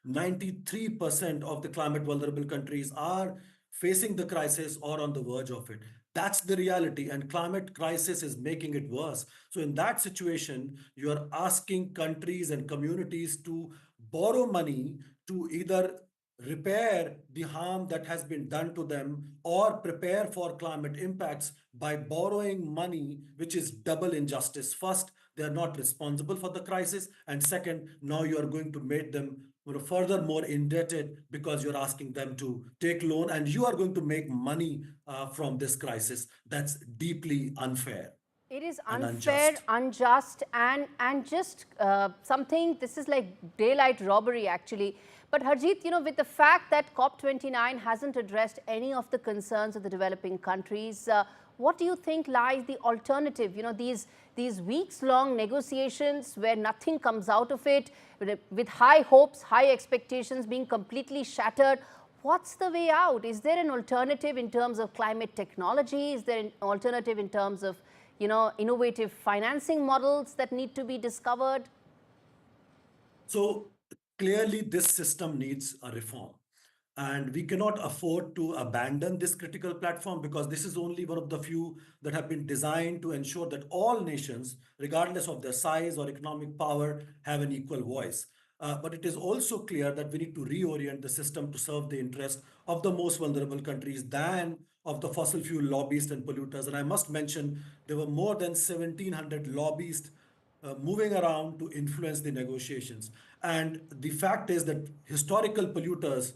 93% of the climate vulnerable countries are facing the crisis or on the verge of it. That's the reality, and climate crisis is making it worse. So in that situation, you're asking countries and communities to borrow money to either repair the harm that has been done to them or prepare for climate impacts by borrowing money, which is double injustice. First, they are not responsible for the crisis, and second, now you are going to make them further more indebted because you're asking them to take loan, and you are going to make money from this crisis. That's deeply unfair. It is unfair, unjust, and just something, this is like daylight robbery actually. But Harjeet, with the fact that COP29 hasn't addressed any of the concerns of the developing countries, what do you think lies the alternative? These weeks-long negotiations where nothing comes out of it, with high hopes, high expectations being completely shattered. What's the way out? Is there an alternative in terms of climate technology? Is there an alternative in terms of, innovative financing models that need to be discovered? So clearly, this system needs a reform. And we cannot afford to abandon this critical platform, because this is only one of the few that have been designed to ensure that all nations, regardless of their size or economic power, have an equal voice. But it is also clear that we need to reorient the system to serve the interest of the most vulnerable countries than of the fossil fuel lobbyists and polluters. And I must mention, there were more than 1,700 lobbyists moving around to influence the negotiations. And the fact is that historical polluters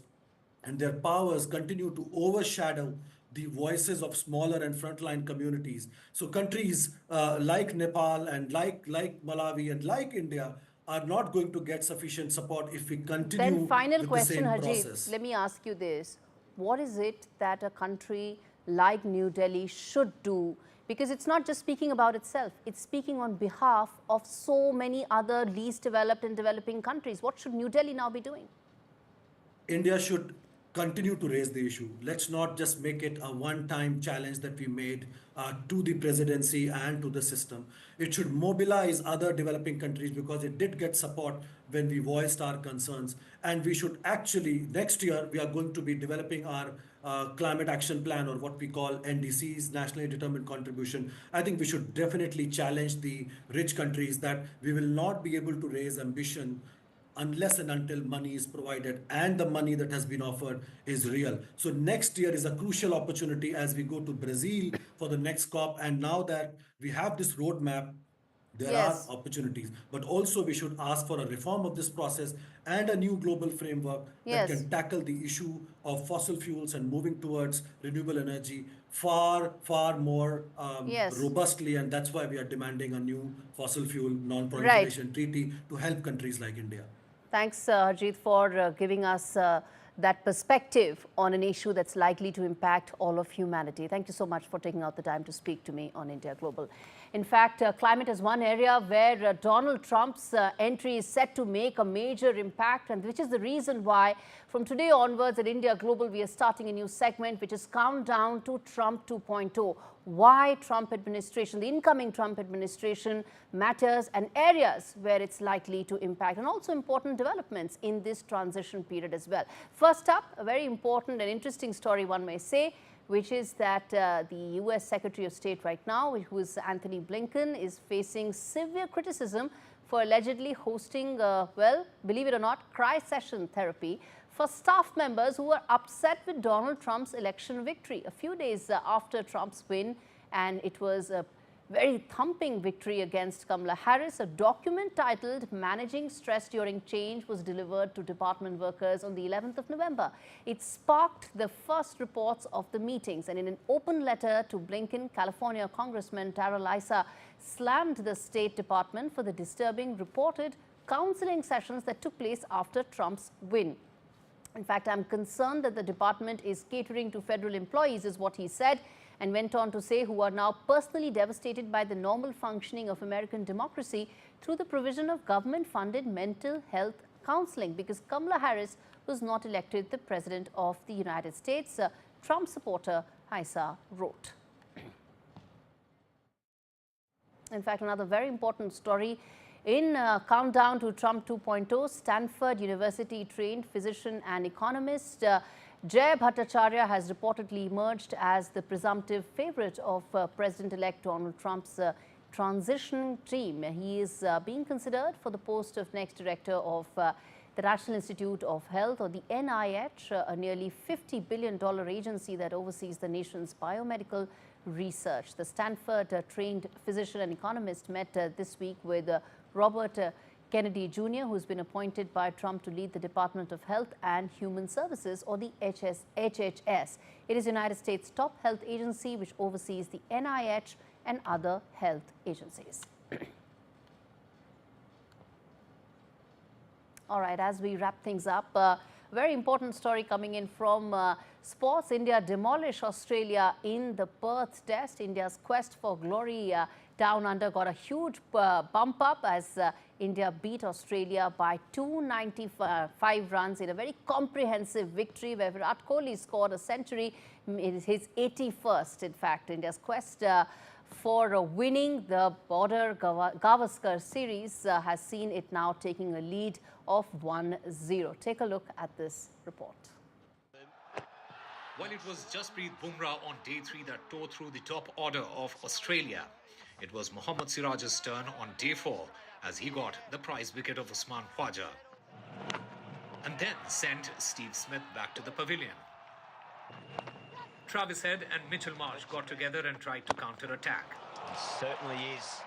and their powers continue to overshadow the voices of smaller and frontline communities. So countries like Nepal and like Malawi and like India are not going to get sufficient support if we continue Then final with question, the same Harjeet, process. let me ask you this. What is it that a country like New Delhi should do? Because it's not just speaking about itself, it's speaking on behalf of so many other least developed and developing countries. What should New Delhi now be doing? India should continue to raise the issue. Let's not just make it a one-time challenge that we made to the presidency and to the system. It should mobilize other developing countries because it did get support when we voiced our concerns. And we should actually, next year, we are going to be developing our climate action plan, or what we call NDCs, nationally determined contribution. I think we should definitely challenge the rich countries that we will not be able to raise ambition unless and until money is provided and the money that has been offered is real. So next year is a crucial opportunity as we go to Brazil for the next COP. And now that we have this roadmap, there Yes. are opportunities. But also we should ask for a reform of this process and a new global framework Yes. that can tackle the issue of fossil fuels and moving towards renewable energy far, far more Yes. robustly. And that's why we are demanding a new fossil fuel non-proliferation treaty to help countries like India. Thanks, Harjeet, for giving us that perspective on an issue that's likely to impact all of humanity. Thank you so much for taking out the time to speak to me on India Global. In fact, climate is one area where Donald Trump's entry is set to make a major impact, and which is the reason why from today onwards at India Global, we are starting a new segment, which is Countdown to Trump 2.0. Why Trump administration, the incoming Trump administration matters, and areas where it's likely to impact, and also important developments in this transition period as well. First up, a very important and interesting story, one may say, which is that the US Secretary of State right now, who is Anthony Blinken, is facing severe criticism for allegedly hosting, well, believe it or not, cry session therapy for staff members who were upset with Donald Trump's election victory a few days after Trump's win. And it was a very thumping victory against Kamala Harris. A document titled Managing Stress During Change was delivered to department workers on the 11th of November. It sparked the first reports of the meetings. And in an open letter to Blinken, California Congressman Tara Issa slammed the State Department for the disturbing reported counseling sessions that took place after Trump's win. In fact, I'm concerned that the department is catering to federal employees, is what he said, and went on to say, who are now personally devastated by the normal functioning of American democracy through the provision of government-funded mental health counseling, because Kamala Harris was not elected the President of the United States, Trump supporter Issa wrote. In fact, another very important story in Countdown to Trump 2.0, Stanford University-trained physician and economist Jay Bhattacharya has reportedly emerged as the presumptive favorite of President-elect Donald Trump's transition team. He is being considered for the post of next director of the National Institute of Health, or the NIH, a nearly $50 billion agency that oversees the nation's biomedical research. The Stanford-trained physician and economist met this week with Robert Kennedy Jr., who's been appointed by Trump to lead the Department of Health and Human Services, or the HHS. It is the United States' top health agency, which oversees the NIH and other health agencies. All right, as we wrap things up, a very important story coming in from sports. India demolished Australia in the Perth Test. India's quest for glory down under got a huge bump up as India beat Australia by 295 runs in a very comprehensive victory where Virat Kohli scored a century. It is his 81st, in fact. India's quest for winning the Border Gavaskar series has seen it now taking a lead of 1-0. Take a look at this report. While it was Jasprit Bumrah on day 3 that tore through the top order of Australia, it was Mohammad Siraj's turn on day 4 as he got the prize wicket of Usman Khwaja and then sent Steve Smith back to the pavilion. Travis Head and Mitchell Marsh got together and tried to counter-attack. He certainly is.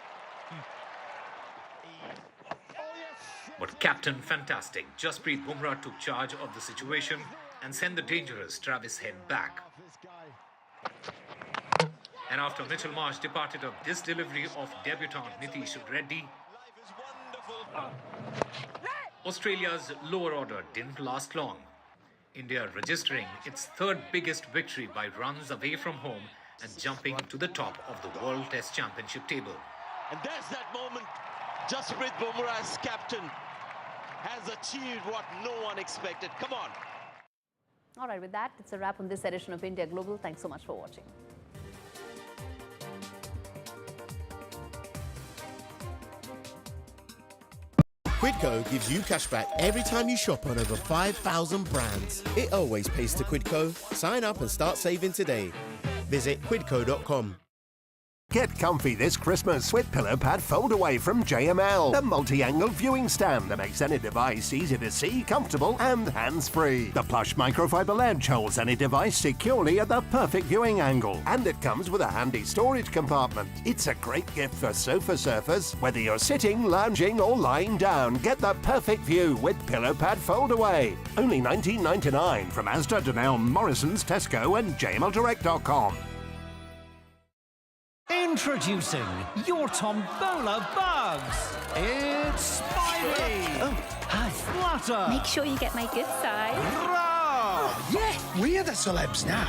But Captain Fantastic Jasprit Bumrah took charge of the situation and sent the dangerous Travis Head back. And after Mitchell Marsh departed of this delivery of debutant Nitish Reddy, Australia's lower order didn't last long. India registering its third biggest victory by runs away from home and jumping to the top of the World Test Championship table. And there's that moment. Jasprit Bumrah as captain has achieved what no one expected. Come on. All right, with that, it's a wrap on this edition of India Global. Thanks so much for watching. Quidco gives you cashback every time you shop on over 5,000 brands. It always pays to Quidco. Sign up and start saving today. Visit quidco.com. Get comfy this Christmas with Pillow Pad Foldaway from JML. The multi-angle viewing stand that makes any device easy to see, comfortable and hands-free. The plush microfiber ledge holds any device securely at the perfect viewing angle. And it comes with a handy storage compartment. It's a great gift for sofa surfers. Whether you're sitting, lounging or lying down, get the perfect view with Pillow Pad Foldaway. Only $19.99 from Asda, Dunelm, Morrison's, Tesco and jmldirect.com. Introducing your Tombola bugs. It's Spidey. Oh, hi. Flutter. Make sure you get my good side. Rob. Yeah, we're the celebs now.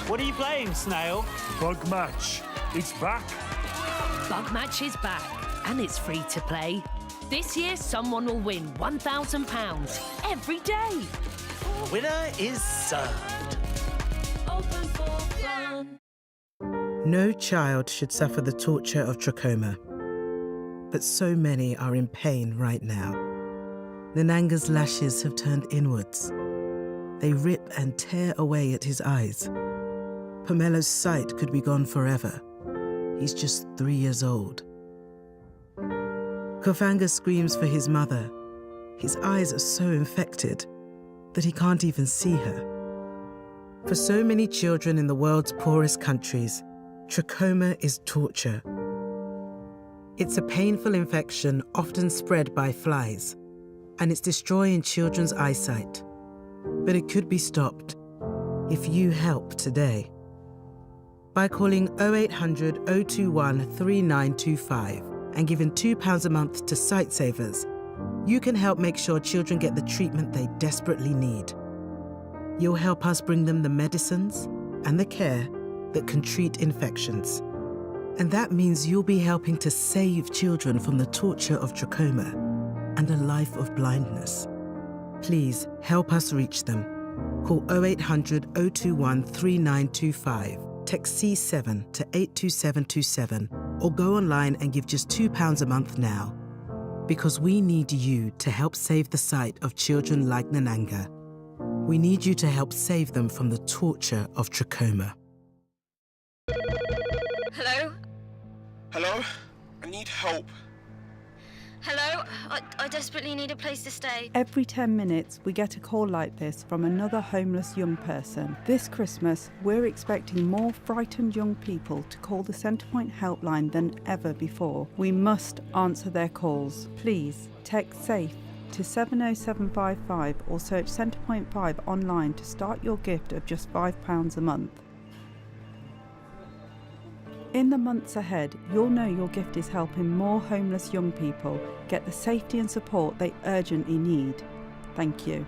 What are you playing, Snail? Bug Match. It's back. Bug Match is back, and it's free to play. This year, someone will win £1,000 every day. The winner is served. Open for fun. No child should suffer the torture of trachoma, but so many are in pain right now. Nananga's lashes have turned inwards. They rip and tear away at his eyes. Pomelo's sight could be gone forever. He's just 3 years old. Kofanga screams for his mother. His eyes are so infected that he can't even see her. For so many children in the world's poorest countries, trachoma is torture. It's a painful infection often spread by flies, and it's destroying children's eyesight. But it could be stopped if you help today. By calling 0800 021 3925 and giving £2 a month to Sightsavers, you can help make sure children get the treatment they desperately need. You'll help us bring them the medicines and the care that can treat infections. And that means you'll be helping to save children from the torture of trachoma and a life of blindness. Please help us reach them. Call 0800 021 3925, text C7 to 82727, or go online and give just £2 a month now. Because we need you to help save the sight of children like Nananga. We need you to help save them from the torture of trachoma. Hello? Hello? I need help. Hello? I desperately need a place to stay. Every 10 minutes, we get a call like this from another homeless young person. This Christmas, we're expecting more frightened young people to call the Centrepoint helpline than ever before. We must answer their calls. Please, text SAFE to 70755 or search Centrepoint 5 online to start your gift of just £5 a month. In the months ahead, you'll know your gift is helping more homeless young people get the safety and support they urgently need. Thank you.